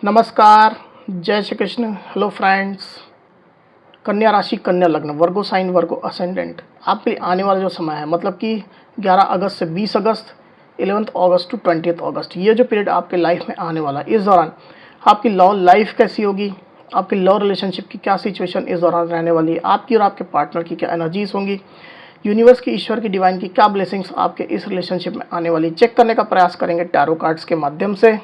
नमस्कार, जय Shri Krishna. Hello friends. कन्या राशि, कन्या लग्न, वर्गो साइन, वर्गो असेंडेंट। आपके लिए आने वाला जो समय है मतलब कि 11 अगस्त से 20 अगस्त, 11 अगस्त टू 20 अगस्त, ये जो पीरियड आपके लाइफ में आने वाला है, इस दौरान आपकी लव लाइफ कैसी होगी, आपकी लव रिलेशनशिप की क्या सिचुएशन इस दौरान रहने वाली है, आपकी और आपके पार्टनर की क्या एनर्जीज होंगी, यूनिवर्स की, ईश्वर की, डिवाइन की क्या ब्लेसिंग्स आपके इस रिलेशनशिप में आने वाली, चेक करने का प्रयास करेंगे टैरो कार्ड्स के माध्यम से।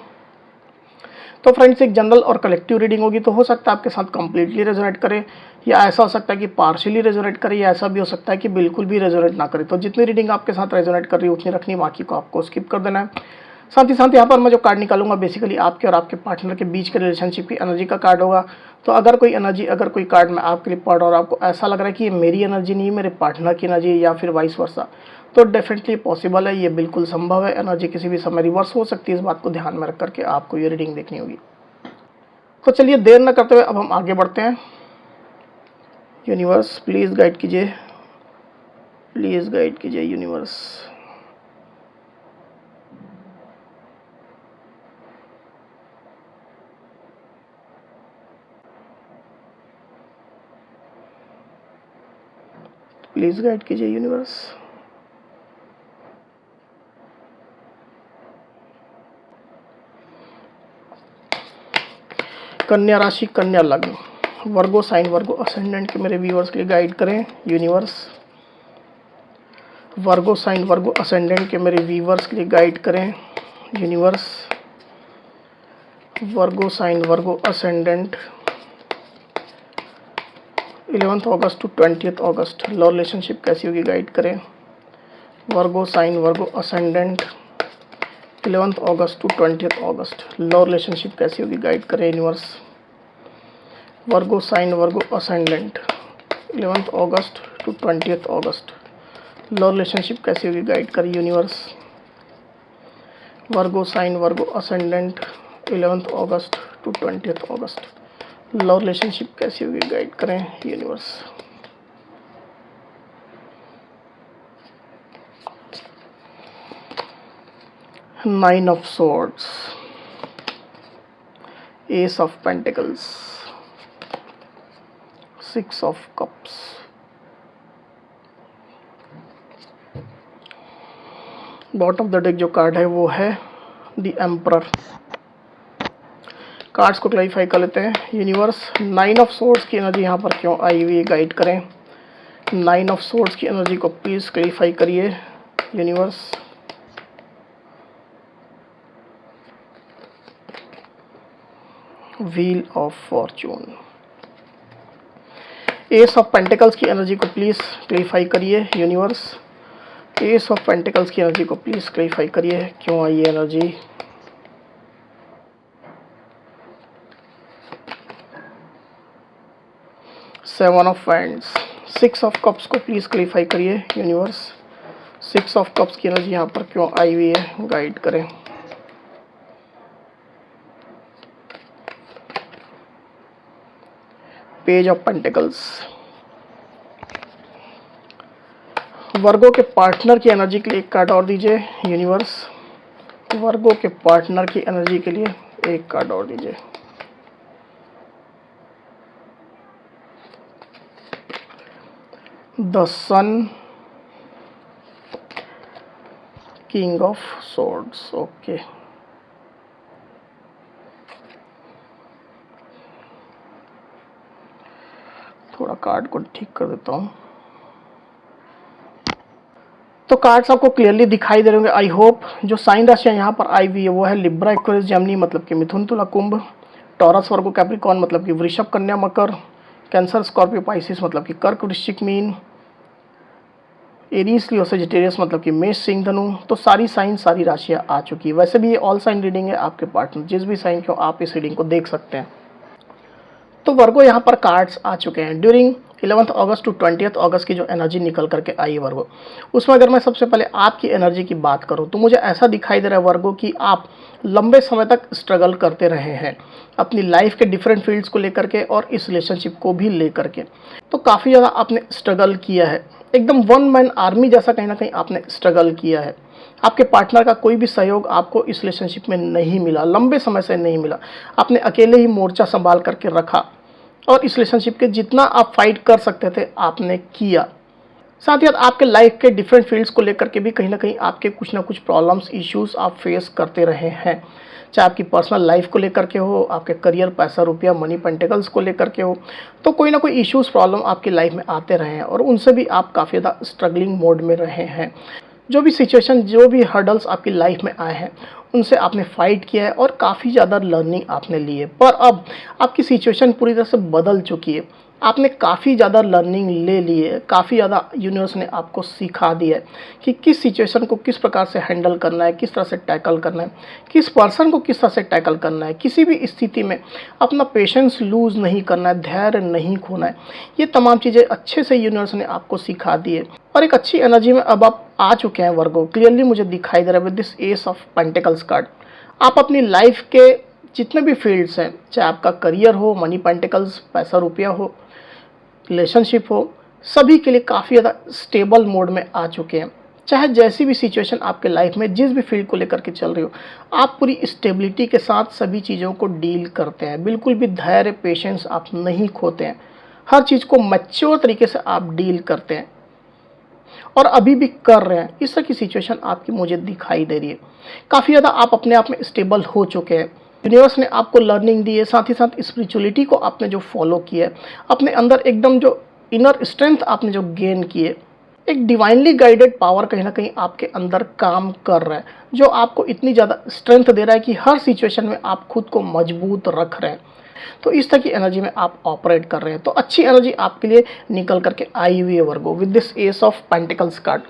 तो फ्रेंड्स, एक जनरल और कलेक्टिव रीडिंग होगी, तो हो सकता है आपके साथ कंप्लीटली रेजोनेट करे, या ऐसा हो सकता है कि पार्शियली रेजोनेट करे, या ऐसा भी हो सकता है कि बिल्कुल भी रेजोनेट ना करे। तो जितनी रीडिंग आपके साथ रेजोनेट कर रही है उतनी रखनी, बाकी को आपको स्किप कर देना है। साथ ही साथ यहाँ पर मैं जो कार्ड निकालूंगा बेसिकली आपके और आपके पार्टनर के बीच के रिलेशनशिप की एनर्जी का कार्ड होगा। तो अगर कोई एनर्जी, अगर कोई कार्ड मैं आपके लिए पढ़ रहा हूँ और आपको ऐसा लग रहा है कि ये मेरी एनर्जी नहीं है, मेरे पार्टनर की एनर्जी है, या फिर वाइस वर्सा, तो डेफिनेटली पॉसिबल है, ये बिल्कुल संभव है। एनर्जी किसी भी समय रिवर्स हो सकती है, इस बात को ध्यान में रख करके आपको ये रीडिंग देखनी होगी। तो चलिए देर न करते हुए अब हम आगे बढ़ते हैं। यूनिवर्स प्लीज़ गाइड कीजिए, प्लीज़ गाइड कीजिए यूनिवर्स। प्लीज़ गाइड कीजिए यूनिवर्स। कन्या राशि, कन्या लग्न, वर्गो साइन, वर्गो असेंडेंट के मेरे व्यूअर्स के लिए गाइड करें universe. Virgo sign, Virgo ascendant के मेरे व्यूअर्स के लिए गाइड करें universe. Virgo sign, Virgo ascendant, 11 अगस्त टू 20 अगस्त, लव रिलेशनशिप कैसी होगी, गाइड करें। वर्गो साइन, वर्गो असेंडेंट, 11 अगस्त टू 20 अगस्त, लव रिलेशनशिप कैसी होगी, गाइड करें universe. Virgo sign, Virgo ascendant, 11 अगस्त टू 20 अगस्त, लव रिलेशनशिप कैसी होगी, गाइड करें universe. Virgo sign, Virgo ascendant, 11 अगस्त टू 20 अगस्त, लव रिलेशनशिप कैसी होगी, गाइड करें universe. Nine of swords, S of pentacles, 6 of cups, bottom of the deck जो कार्ड है वो है द एम्परर। कार्ड्स को क्लैरिफाई कर लेते हैं। यूनिवर्स, 9 ऑफ सोर्ड्स की एनर्जी यहाँ पर क्यों आई हुई है, गाइड करें। 9 ऑफ सोर्ड्स की एनर्जी को प्लीज क्लैरिफाई करिए universe. Wheel of Fortune, S of pentacles की एनर्जी को प्लीज क्लैरिफाई करिए यूनिवर्स। एस ऑफ पेंटिकल्स की एनर्जी को प्लीज क्लैरिफाई करिए, क्यों आई ये energy. Seven of wands, 6 of cups को प्लीज क्लैरिफाई करिए यूनिवर्स। 6 ऑफ कप्स की एनर्जी यहाँ पर क्यों आई हुई है, गाइड करें। पेज ऑफ पेंटिकल्स, वर्गो के पार्टनर की एनर्जी के लिए एक कार्ड और दीजिए यूनिवर्स। वर्गो के पार्टनर की एनर्जी के लिए एक कार्ड और दीजिए। The sun, king of swords, okay. थोड़ा कार्ड को ठीक कर देता हूँ। तो कार्ड्स आपको क्लियरली दिखाई दे रहे होंगे आई होप। जो साइन राशियाँ यहाँ पर आई हुई है वो है लिब्रा, एक्वेरियस, जेमिनी मतलब कि मिथुन, तुला, कुंभ, टॉरस, वर्गो, कैप्रिकॉर्न मतलब कि वृषभ, कन्या, मकर, कैंसर, स्कॉर्पियो, पाइसिस मतलब कि कर्क, वृश्चिक, मीन, एरीज, लियो, सजिटेरियस मतलब कि मेष, सिंह, धनु। तो सारी साइन, सारी राशियाँ आ चुकी है। वैसे भी ये ऑल साइन रीडिंग है, आपके पार्टनर जिस भी साइन को आप इस रीडिंग को देख सकते हैं। तो वर्गो यहाँ पर कार्ड्स आ चुके हैं। ड्यूरिंग 11 अगस्त टू 20 अगस्त की जो एनर्जी निकल करके आई है वर्गो, उसमें अगर मैं सबसे पहले आपकी एनर्जी की बात करूं तो मुझे ऐसा दिखाई दे रहा है वर्गो कि आप लंबे समय तक स्ट्रगल करते रहे हैं अपनी लाइफ के डिफरेंट फील्ड्स को लेकर के और इस रिलेशनशिप को भी लेकर के। तो काफ़ी ज़्यादा आपने स्ट्रगल किया है, एकदम वन मैन आर्मी जैसा कहीं ना कहीं आपने स्ट्रगल किया है। आपके पार्टनर का कोई भी सहयोग आपको इस रिलेशनशिप में नहीं मिला, लंबे समय से नहीं मिला। आपने अकेले ही मोर्चा संभाल करके रखा और इस रिलेशनशिप के जितना आप फाइट कर सकते थे आपने किया। साथ ही साथ आपके लाइफ के डिफरेंट फील्ड्स को लेकर के भी कहीं ना कहीं आपके कुछ ना कुछ प्रॉब्लम्स, इश्यूज आप फेस करते रहे हैं। चाहे आपकी पर्सनल लाइफ को लेकर के हो, आपके करियर, पैसा, रुपया, मनी पेंटिकल्स को लेकर के हो, तो कोई ना कोई इश्यूज, प्रॉब्लम आपकी लाइफ में आते रहे हैं और उनसे भी आप काफ़ी ज़्यादा स्ट्रगलिंग मोड में रहे हैं। जो भी सिचुएशन, जो भी हर्डल्स आपकी लाइफ में आए हैं, उनसे आपने फाइट किया है और काफ़ी ज़्यादा लर्निंग आपने ली है। पर अब आपकी सिचुएशन पूरी तरह से बदल चुकी है। आपने काफ़ी ज़्यादा लर्निंग ले ली है, काफ़ी ज़्यादा यूनिवर्स ने आपको सिखा दिया है कि किस सिचुएशन को किस प्रकार से हैंडल करना है, किस तरह से टैकल करना है, किस पर्सन को किस तरह से टैकल करना है। किसी भी स्थिति में अपना पेशेंस लूज़ नहीं करना है, धैर्य नहीं खोना है। ये तमाम चीज़ें अच्छे से यूनिवर्स ने आपको सिखा दी है और एक अच्छी एनर्जी में अब आप आ चुके हैं वर्गो। क्लियरली मुझे दिखाई दे रहा है with this ace of pentacles card. आप अपनी लाइफ के जितने भी फील्ड्स हैं, चाहे आपका करियर हो, मनी पेंटिकल्स, पैसा रुपया हो, रिलेशनशिप हो, सभी के लिए काफ़ी ज़्यादा स्टेबल मोड में आ चुके हैं। चाहे जैसी भी सिचुएशन आपके लाइफ में जिस भी फील्ड को लेकर के चल रही हो, आप पूरी स्टेबिलिटी के साथ सभी चीज़ों को डील करते हैं। बिल्कुल भी धैर्य, पेशेंस आप नहीं खोते हैं। हर चीज़ को मैच्योर तरीके से आप डील करते हैं और अभी भी कर रहे हैं। इस तरह की सिचुएशन आपकी मुझे दिखाई दे रही है। काफ़ी ज़्यादा आप अपने आप में स्टेबल हो चुके हैं। यूनिवर्स ने आपको लर्निंग दी है, साथ ही साथ स्पिरिचुअलिटी को आपने जो फॉलो किया है, अपने अंदर एकदम जो इनर स्ट्रेंथ आपने जो गेन की है, एक डिवाइनली गाइडेड पावर कहीं ना कहीं आपके अंदर काम कर रहा है, जो आपको इतनी ज़्यादा स्ट्रेंथ दे रहा है कि हर सिचुएशन में आप खुद को मजबूत रख रहे हैं। तो इस तरह की एनर्जी में आप ऑपरेट कर रहे हैं। तो अच्छी एनर्जी आपके लिए निकल करके आई हुई है Virgo with this ace of pentacles card.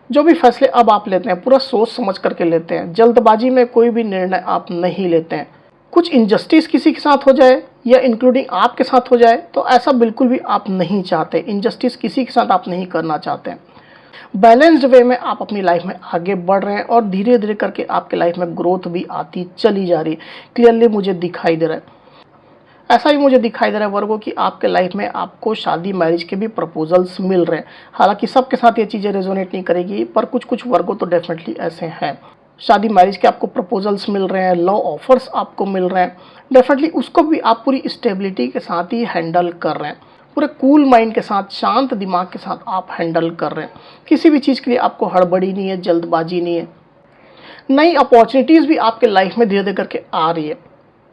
जो भी फैसले अब आप लेते हैं पूरा सोच समझ करके लेते हैं। जल्दबाजी में कोई भी निर्णय आप नहीं लेते हैं। कुछ इनजस्टिस किसी के साथ हो जाए या इंक्लूडिंग आपके साथ हो जाए तो ऐसा बिल्कुल भी आप नहीं चाहते। इनजस्टिस किसी के साथ आप नहीं करना चाहते हैं। बैलेंस्ड वे में आप अपनी लाइफ में आगे बढ़ रहे हैं और धीरे धीरे करके आपके लाइफ में ग्रोथ भी आती चली जा रही है। क्लियरली मुझे दिखाई दे रहा है। ऐसा भी मुझे दिखाई दे रहा है वर्गों कि आपके लाइफ में आपको शादी, मैरिज के भी प्रपोजल्स मिल रहे हैं। हालांकि सबके साथ ये चीज़ें रेजोनेट नहीं करेगी, पर कुछ कुछ वर्गों तो डेफिनेटली ऐसे हैं। शादी, मैरिज के आपको प्रपोजल्स मिल रहे हैं, लॉ ऑफर्स आपको मिल रहे हैं। डेफिनेटली उसको भी आप पूरी स्टेबिलिटी के साथ ही हैंडल कर रहे हैं। पूरे कूल माइंड के साथ, शांत दिमाग के साथ आप हैंडल कर रहे हैं। किसी भी चीज़ के लिए आपको हड़बड़ी नहीं है, जल्दबाजी नहीं है। नई अपॉर्चुनिटीज़ भी आपके लाइफ में धीरे धीरे करके आ रही है,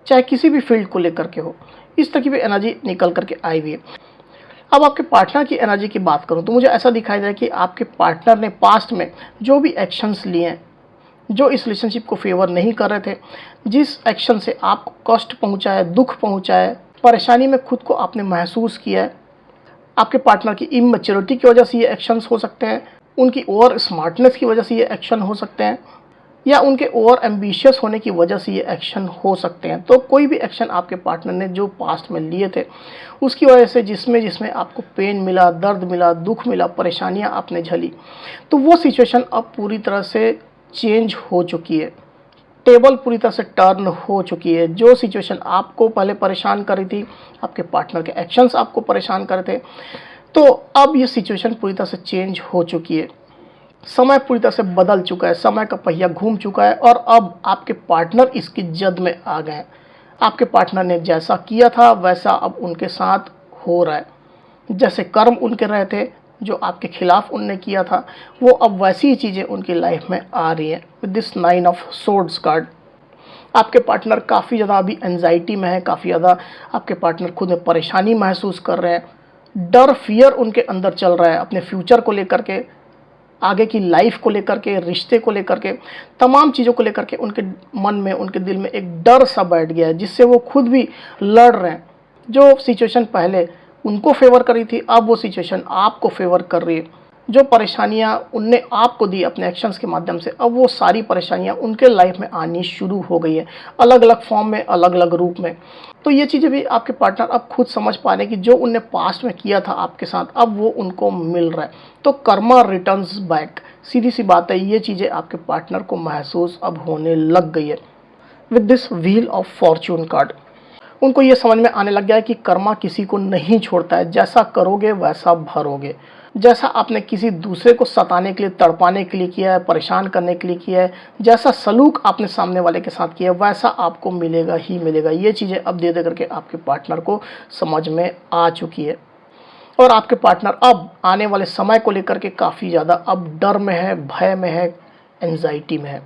चाहे किसी भी फील्ड को लेकर के हो। इस तरह की भी एनर्जी निकल करके आई हुई है। अब आपके पार्टनर की एनर्जी की बात करूं तो मुझे ऐसा दिखाई दे रहा है कि आपके पार्टनर ने पास्ट में जो भी एक्शंस लिए हैं, जो इस रिलेशनशिप को फेवर नहीं कर रहे थे, जिस एक्शन से आपको कष्ट पहुंचा है, दुख पहुंचा है, परेशानी में खुद को आपने महसूस किया है, आपके पार्टनर की इमैच्योरिटी की वजह से ये एक्शंस हो सकते हैं, उनकी ओवर स्मार्टनेस की वजह से ये एक्शन हो सकते हैं, या उनके ओवर एम्बिशियस होने की वजह से ये एक्शन हो सकते हैं। तो कोई भी एक्शन आपके पार्टनर ने जो पास्ट में लिए थे, उसकी वजह से जिसमें आपको पेन मिला, दर्द मिला, दुख मिला, परेशानियां आपने झली, तो वो सिचुएशन अब पूरी तरह से चेंज हो चुकी है। टेबल पूरी तरह से टर्न हो चुकी है। जो सिचुएशन आपको पहले परेशान कर रही थी, आपके पार्टनर के एक्शंस आपको परेशान कर रहे थे, तो अब ये सिचुएशन पूरी तरह से चेंज हो चुकी है। समय पूरी तरह से बदल चुका है, समय का पहिया घूम चुका है और अब आपके पार्टनर इसकी जद में आ गए हैं। आपके पार्टनर ने जैसा किया था वैसा अब उनके साथ हो रहा है। जैसे कर्म उनके रहे थे, जो आपके खिलाफ उनने किया था, वो अब वैसी ही चीज़ें उनकी लाइफ में आ रही हैं with this 9 of swords card. आपके पार्टनर काफ़ी ज़्यादा अभी एंजाइटी में है, काफ़ी ज़्यादा आपके पार्टनर खुद में परेशानी महसूस कर रहे हैं। डर, फियर उनके अंदर चल रहा है अपने फ्यूचर को लेकर के, आगे की लाइफ को लेकर के, रिश्ते को लेकर के, तमाम चीज़ों को लेकर के उनके मन में, उनके दिल में एक डर सा बैठ गया है, जिससे वो खुद भी लड़ रहे हैं। जो सिचुएशन पहले उनको फेवर कर रही थी, अब वो सिचुएशन आपको फेवर कर रही है। जो परेशानियां उनने आपको दी अपने एक्शंस के माध्यम से, अब वो सारी परेशानियां उनके लाइफ में आनी शुरू हो गई है, अलग अलग फॉर्म में, अलग अलग रूप में। तो ये चीज़ें भी आपके पार्टनर अब खुद समझ पा रहे हैं कि जो उनने पास्ट में किया था आपके साथ, अब वो उनको मिल रहा है। तो कर्मा रिटर्न्स बैक, सीधी सी बात है, ये चीज़ें आपके पार्टनर को महसूस अब होने लग गई है with this wheel of Fortune card. उनको ये समझ में आने लग गया है कि कर्मा किसी को नहीं छोड़ता है, जैसा करोगे वैसा भरोगे। जैसा आपने किसी दूसरे को सताने के लिए, तड़पाने के लिए किया है, परेशान करने के लिए किया है, जैसा सलूक आपने सामने वाले के साथ किया है, वैसा आपको मिलेगा ही मिलेगा। ये चीज़ें अब धीरे धीरे करके आपके पार्टनर को समझ में आ चुकी है और आपके पार्टनर अब आने वाले समय को लेकर के काफ़ी ज़्यादा अब डर में है, भय में है, एंजाइटी में है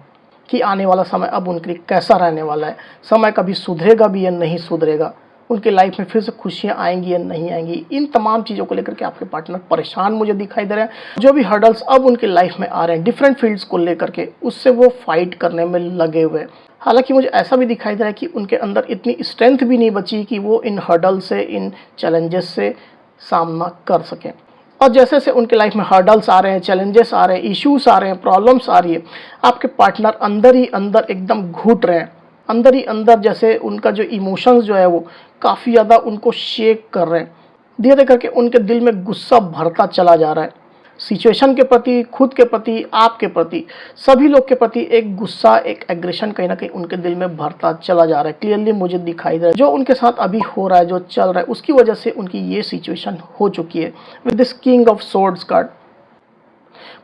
कि आने वाला समय अब उनके लिए कैसा रहने वाला है, समय कभी सुधरेगा भी या नहीं सुधरेगा, उनके लाइफ में फिर से खुशियाँ आएंगी या नहीं आएंगी। इन तमाम चीज़ों को लेकर के आपके पार्टनर परेशान मुझे दिखाई दे रहे हैं। जो भी हर्डल्स अब उनके लाइफ में आ रहे हैं डिफरेंट फील्ड्स को लेकर के, उससे वो फाइट करने में लगे हुए हैं। हालांकि मुझे ऐसा भी दिखाई दे रहा है कि उनके अंदर इतनी स्ट्रेंथ भी नहीं बची कि वो इन हर्डल से, इन चैलेंजेस से सामना कर सकें। और जैसे जैसे उनके लाइफ में हर्डल्स आ रहे हैं, चैलेंजेस आ रहे हैं, इश्यूज आ रहे हैं, प्रॉब्लम्स आ रही है, आपके पार्टनर अंदर ही अंदर एकदम घुट रहे हैं। अंदर ही अंदर जैसे उनका जो इमोशंस जो है वो काफ़ी ज़्यादा उनको शेक कर रहे हैं। धीरे धीरे करके उनके दिल में गुस्सा भरता चला जा रहा है, सिचुएशन के प्रति, खुद के प्रति, आपके प्रति, सभी लोग के प्रति एक गुस्सा, एक एग्रेशन कहीं ना कहीं उनके दिल में भरता चला जा रहा है। क्लियरली मुझे दिखाई दे रहा है जो उनके साथ अभी हो रहा है, जो चल रहा है, उसकी वजह से उनकी ये सिचुएशन हो चुकी है with this king of swords card.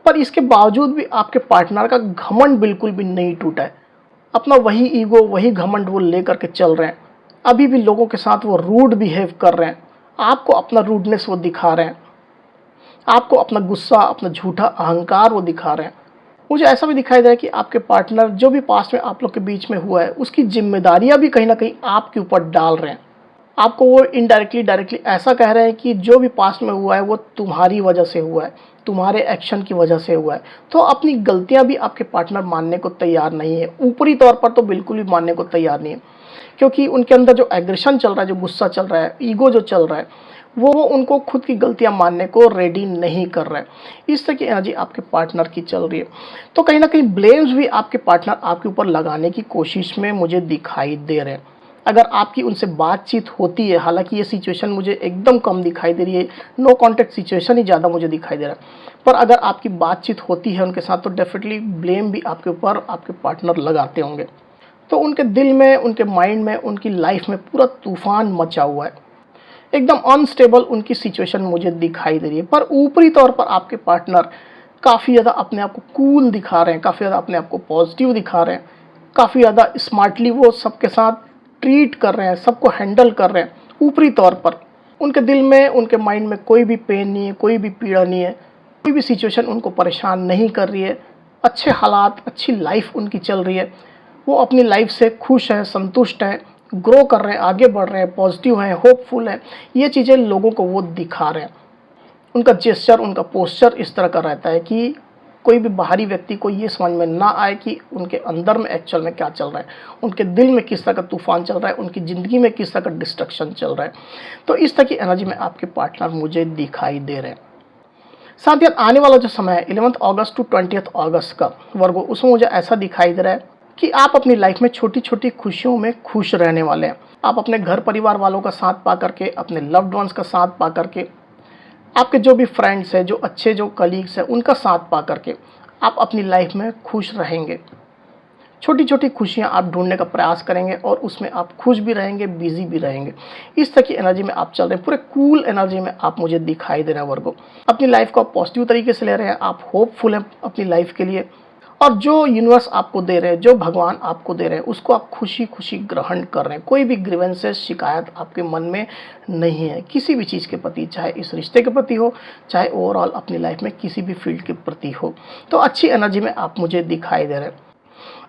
पर इसके बावजूद भी आपके पार्टनर का घमंड बिल्कुल भी नहीं टूटा है। अपना वही ईगो, वही घमंड वो लेकर के चल रहे हैं। अभी भी लोगों के साथ वो रूड बिहेव कर रहे हैं, आपको अपना रूडनेस वो दिखा रहे हैं, आपको अपना गुस्सा, अपना झूठा अहंकार वो दिखा रहे हैं। मुझे ऐसा भी दिखाई दे रहा है कि आपके पार्टनर जो भी पास्ट में आप लोग के बीच में हुआ है उसकी जिम्मेदारियां भी कहीं ना कहीं आपके ऊपर डाल रहे हैं। आपको वो इनडायरेक्टली, डायरेक्टली ऐसा कह रहे हैं कि जो भी पास्ट में हुआ है वो तुम्हारी वजह से हुआ है, तुम्हारे एक्शन की वजह से हुआ है। तो अपनी गलतियां भी आपके पार्टनर मानने को तैयार नहीं है, ऊपरी तौर पर तो बिल्कुल भी मानने को तैयार नहीं है, क्योंकि उनके अंदर जो एग्रेशन चल रहा है, जो गुस्सा चल रहा है, ईगो जो चल रहा है, वो उनको खुद की गलतियां मानने को रेडी नहीं कर रहा है। इस तरह की एनर्जी आपके पार्टनर की चल रही है। तो कहीं ना कहीं ब्लेम्स भी आपके पार्टनर आपके ऊपर लगाने की कोशिश में मुझे दिखाई दे रहे हैं। अगर आपकी उनसे बातचीत होती है, हालांकि ये सिचुएशन मुझे एकदम कम दिखाई दे रही है, नो कॉन्टेक्ट सिचुएशन ही ज़्यादा मुझे दिखाई दे रहा है, पर अगर आपकी बातचीत होती है उनके साथ तो डेफिनेटली ब्लेम भी आपके ऊपर आपके पार्टनर लगाते होंगे। तो उनके दिल में, उनके माइंड में, उनकी लाइफ में पूरा तूफान मचा हुआ है, एकदम अनस्टेबल उनकी सिचुएशन मुझे दिखाई दे रही है। पर ऊपरी तौर पर आपके पार्टनर काफ़ी ज़्यादा अपने आप को कूल दिखा रहे हैं, काफ़ी ज़्यादा अपने आप को पॉजिटिव दिखा रहे हैं, काफ़ी ज़्यादा स्मार्टली वो सबके साथ ट्रीट कर रहे हैं, सबको हैंडल कर रहे हैं। ऊपरी तौर पर उनके दिल में, उनके माइंड में कोई भी पेन नहीं है, कोई भी पीड़ा नहीं है, कोई भी सिचुएशन उनको परेशान नहीं कर रही है। अच्छे हालात, अच्छी लाइफ उनकी चल रही है, वो अपनी लाइफ से खुश हैं, संतुष्ट हैं, ग्रो कर रहे हैं, आगे बढ़ रहे हैं, पॉजिटिव हैं, होपफुल हैं। ये चीज़ें लोगों को वो दिखा रहे हैं। उनका जेस्चर, उनका पोस्चर इस तरह का रहता है कि कोई भी बाहरी व्यक्ति को ये समझ में ना आए कि उनके अंदर में एक्चुअल में क्या चल रहा है, उनके दिल में किस तरह का तूफान चल रहा है, उनकी ज़िंदगी में किस तरह का डिस्ट्रक्शन चल रहा है। तो इस तरह की एनर्जी में आपके पार्टनर मुझे दिखाई दे रहे हैं। साथ ही आने वाला जो समय है 11 अगस्त टू 20 अगस्त का वर्गो, उसमें मुझे ऐसा दिखाई दे रहा है कि आप अपनी लाइफ में छोटी छोटी खुशियों में खुश रहने वाले हैं। आप अपने घर परिवार वालों का साथ पा करके, अपने लव्ड वंस का साथ पा करके, आपके जो भी फ्रेंड्स हैं, जो अच्छे जो कलीग्स हैं, उनका साथ पा करके आप अपनी लाइफ में खुश रहेंगे। छोटी छोटी खुशियां आप ढूंढने का प्रयास करेंगे और उसमें आप खुश भी रहेंगे, बिजी भी रहेंगे। इस तरह की एनर्जी में आप चल रहे हैं, पूरे कूल एनर्जी में आप मुझे दिखाई दे रहे हैं वर्गो। अपनी लाइफ को आप पॉजिटिव तरीके से ले रहे हैं, आप होपफुल हैं अपनी लाइफ के लिए, और जो यूनिवर्स आपको दे रहे हैं, जो भगवान आपको दे रहे हैं, उसको आप खुशी खुशी ग्रहण कर रहे हैं। कोई भी ग्रीवेंसेस, शिकायत आपके मन में नहीं है किसी भी चीज़ के प्रति, चाहे इस रिश्ते के प्रति हो, चाहे ओवरऑल अपनी लाइफ में किसी भी फील्ड के प्रति हो। तो अच्छी एनर्जी में आप मुझे दिखाई दे रहे हैं।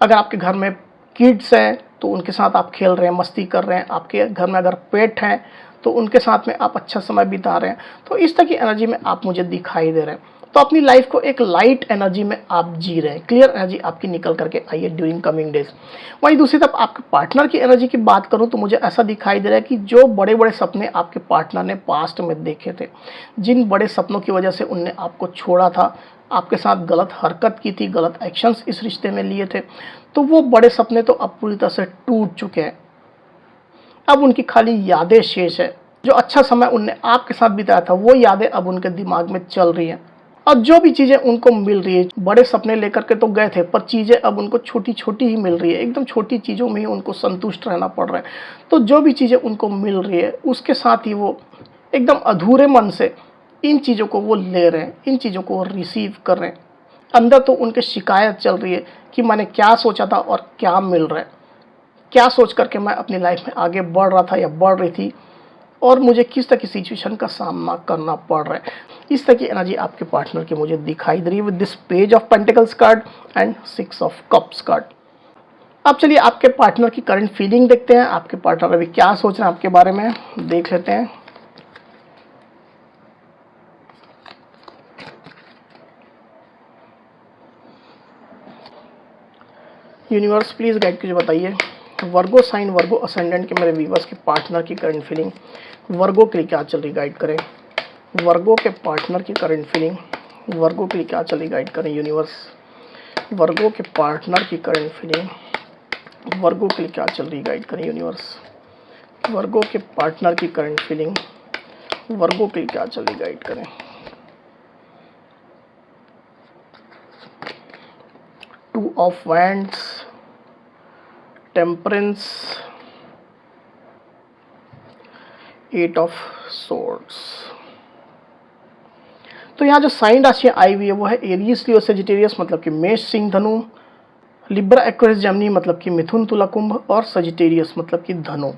अगर आपके घर में किड्स हैं तो उनके साथ आप खेल रहे हैं, मस्ती कर रहे हैं। आपके घर में अगर पेट हैं तो उनके साथ में आप अच्छा समय बिता रहे हैं। तो इस तरह की एनर्जी में आप मुझे दिखाई दे रहे हैं। तो अपनी लाइफ को एक लाइट एनर्जी में आप जी रहे हैं, क्लियर एनर्जी आपकी निकल करके आई है ड्यूरिंग कमिंग डेज। वहीं दूसरी तरफ आपके पार्टनर की एनर्जी की बात करूं तो मुझे ऐसा दिखाई दे रहा है कि जो बड़े बड़े सपने आपके पार्टनर ने पास्ट में देखे थे, जिन बड़े सपनों की वजह से उनने आपको छोड़ा था, आपके साथ गलत हरकत की थी, गलत एक्शंस इस रिश्ते में लिए थे, तो वो बड़े सपने तो अब पूरी तरह से टूट चुके हैं। अब उनकी खाली यादें शेष है। जो अच्छा समय उनने आपके साथ बिताया था वो यादें अब उनके दिमाग में चल रही हैं। और जो भी चीज़ें उनको मिल रही है, बड़े सपने लेकर के तो गए थे, पर चीज़ें अब उनको छोटी छोटी ही मिल रही है, एकदम छोटी चीज़ों में ही उनको संतुष्ट रहना पड़ रहा है। तो जो भी चीज़ें उनको मिल रही है उसके साथ ही वो एकदम अधूरे मन से इन चीज़ों को वो ले रहे हैं, इन चीज़ों को वो रिसीव कर रहे हैं। अंदर तो उनके शिकायत चल रही है कि मैंने क्या सोचा था और क्या मिल रहा है, क्या सोच करके मैं अपनी लाइफ में आगे बढ़ रहा था या बढ़ रही थी, और मुझे किस तरह की सिचुएशन का सामना करना पड़ रहा है। इस तरह की एनर्जी आपके पार्टनर की मुझे दिखाई दे रही है with this page of pentacles card and 6 of cups card. अब चलिए आपके पार्टनर की करंट फीलिंग देखते हैं। आपके पार्टनर अभी क्या सोच रहे हैं आपके बारे में, देख लेते हैं। यूनिवर्स प्लीज गाइड कीजिए, बताइए वर्गो साइन, वर्गो असेंडेंट के मेरे व्यूअर्स के पार्टनर की करंट फीलिंग वर्गो के लिए क्या चल रही, गाइड करें। वर्गो के पार्टनर की करंट फीलिंग वर्गो के लिए क्या चल रही, गाइड करें यूनिवर्स। वर्गो के पार्टनर की करंट फीलिंग वर्गो के लिए क्या चल रही, गाइड करें यूनिवर्स। वर्गो के पार्टनर की करंट फीलिंग वर्गो के लिए क्या चल रही, गाइड करें। Two of wands, temperance, 8 of swords. तो यहाँ जो साइन राशियाँ आई हुई है वो है एरीज, लियो, सजिटेरियस मतलब कि मेष, सिंह, धनु, लिब्रा, एक्वेरियस, जेमिनी मतलब कि मिथुन, तुला, कुंभ, और सजिटेरियस मतलब कि धनु।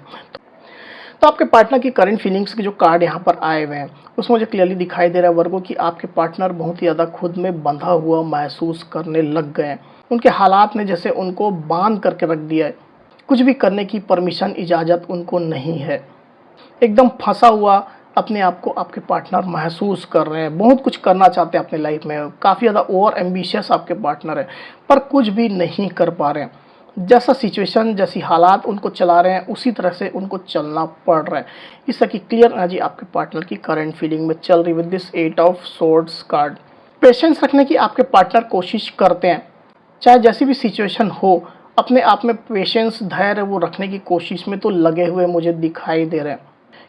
तो आपके पार्टनर की करंट फीलिंग्स के जो कार्ड यहाँ पर आए हुए हैं उसमें मुझे क्लियरली दिखाई दे रहा है वर्गो कि आपके पार्टनर बहुत ही ज़्यादा खुद में बंधा हुआ महसूस करने लग गए हैं। उनके हालात ने जैसे उनको बांध करके रख दिया है, कुछ भी करने की परमिशन, इजाज़त उनको नहीं है। एकदम फंसा हुआ अपने आप को आपके पार्टनर महसूस कर रहे हैं। बहुत कुछ करना चाहते हैं अपनी लाइफ में, काफ़ी ज़्यादा ओवर एम्बिशियस आपके पार्टनर है, पर कुछ भी नहीं कर पा रहे हैं। जैसा सिचुएशन, जैसी हालात उनको चला रहे हैं उसी तरह से उनको चलना पड़ रहा है। इस तरह की क्लियर एनर्जी आपके पार्टनर की करंट फीलिंग में चल रही with this 8 of swords card. Patience रखने की आपके पार्टनर कोशिश करते हैं, चाहे जैसी भी सिचुएशन हो, अपने आप में पेशेंस, धैर्य वो रखने की कोशिश में तो लगे हुए मुझे दिखाई दे रहे हैं,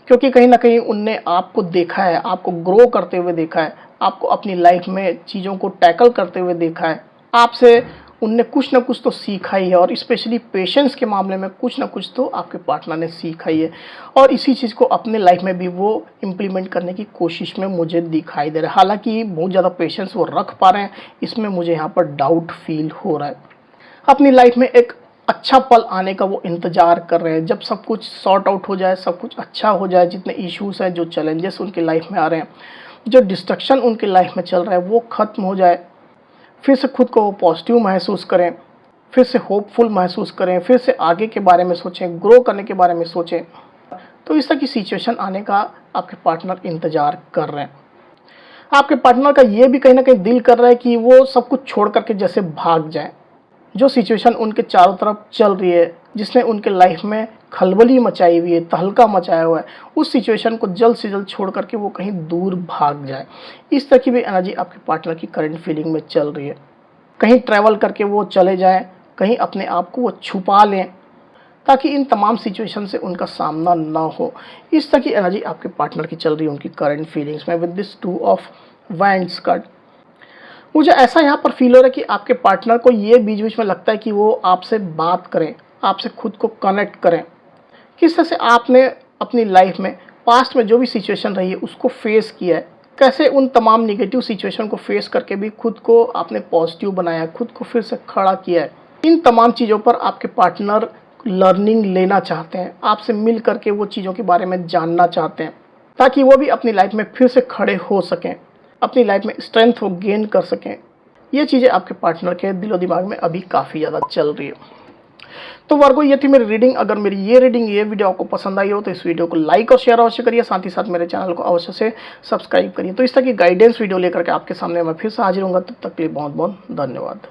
क्योंकि कहीं ना कहीं उनने आपको देखा है, आपको ग्रो करते हुए देखा है, आपको अपनी लाइफ में चीज़ों को टैकल करते हुए देखा है। आपसे उनने कुछ ना कुछ तो सीखा ही है, और स्पेशली पेशेंस के मामले में कुछ ना कुछ तो आपके पार्टनर ने सीखा ही है, और इसी चीज़ को अपने लाइफ में भी वो इम्प्लीमेंट करने की कोशिश में मुझे दिखाई दे रहा है। हालांकि बहुत ज़्यादा पेशेंस वो रख पा रहे हैं, इसमें मुझे यहाँ पर डाउट फील हो रहा है। अपनी लाइफ में एक अच्छा पल आने का वो इंतज़ार कर रहे हैं, जब सब कुछ सॉर्ट आउट हो जाए, सब कुछ अच्छा हो जाए, जितने इश्यूज़ हैं, जो चैलेंजेस उनकी लाइफ में आ रहे हैं, जो डिस्ट्रक्शन उनकी लाइफ में चल रहा है वो ख़त्म हो जाए, फिर से खुद को वो पॉजिटिव महसूस करें, फिर से होपफुल महसूस करें, फिर से आगे के बारे में सोचें, ग्रो करने के बारे में सोचें। तो इस तरह की सिचुएशन आने का आपके पार्टनर इंतज़ार कर रहे हैं। आपके पार्टनर का ये भी कहीं ना कहीं दिल कर रहा है कि वो सब कुछ छोड़ करके जैसे भाग जाए। जो सिचुएशन उनके चारों तरफ चल रही है, जिसने उनके लाइफ में खलबली मचाई हुई है, तहलका मचाया हुआ है, उस सिचुएशन को जल्द से जल्द छोड़ करके वो कहीं दूर भाग जाए। इस तरह की भी एनर्जी आपके पार्टनर की करंट फीलिंग में चल रही है। कहीं ट्रैवल करके वो चले जाएं, कहीं अपने आप को वो छुपा लें, ताकि इन तमाम सिचुएशन से उनका सामना ना हो। इस तरह की एनर्जी आपके पार्टनर की चल रही है उनकी करंट फीलिंग्स में with this 2 of wands card. मुझे ऐसा यहाँ पर फील हो रहा है कि आपके पार्टनर को ये बीच बीच में लगता है कि वो आपसे बात करें, आपसे खुद को कनेक्ट करें। किस तरह से आपने अपनी लाइफ में पास्ट में जो भी सिचुएशन रही है उसको फेस किया है, कैसे उन तमाम निगेटिव सिचुएशन को फेस करके भी खुद को आपने पॉजिटिव बनाया, खुद को फिर से खड़ा किया है। इन तमाम चीज़ों पर आपके पार्टनर लर्निंग लेना चाहते हैं, आपसे मिल करके वो चीज़ों के बारे में जानना चाहते हैं, ताकि वो भी अपनी लाइफ में फिर से खड़े हो सकें, अपनी लाइफ में स्ट्रेंथ वो गेन कर सकें। ये चीज़ें आपके पार्टनर के दिलो दिमाग में अभी काफ़ी ज़्यादा चल रही है। तो वर्गो, ये थी मेरी रीडिंग। अगर मेरी ये वीडियो आपको पसंद आई हो तो इस वीडियो को लाइक और शेयर अवश्य करिए, साथ ही साथ मेरे चैनल को अवश्य से सब्सक्राइब करिए। तो इस तरह की गाइडेंस वीडियो लेकर के आपके सामने मैं फिर से हाजिर होऊंगा। तब तक के लिए बहुत बहुत धन्यवाद।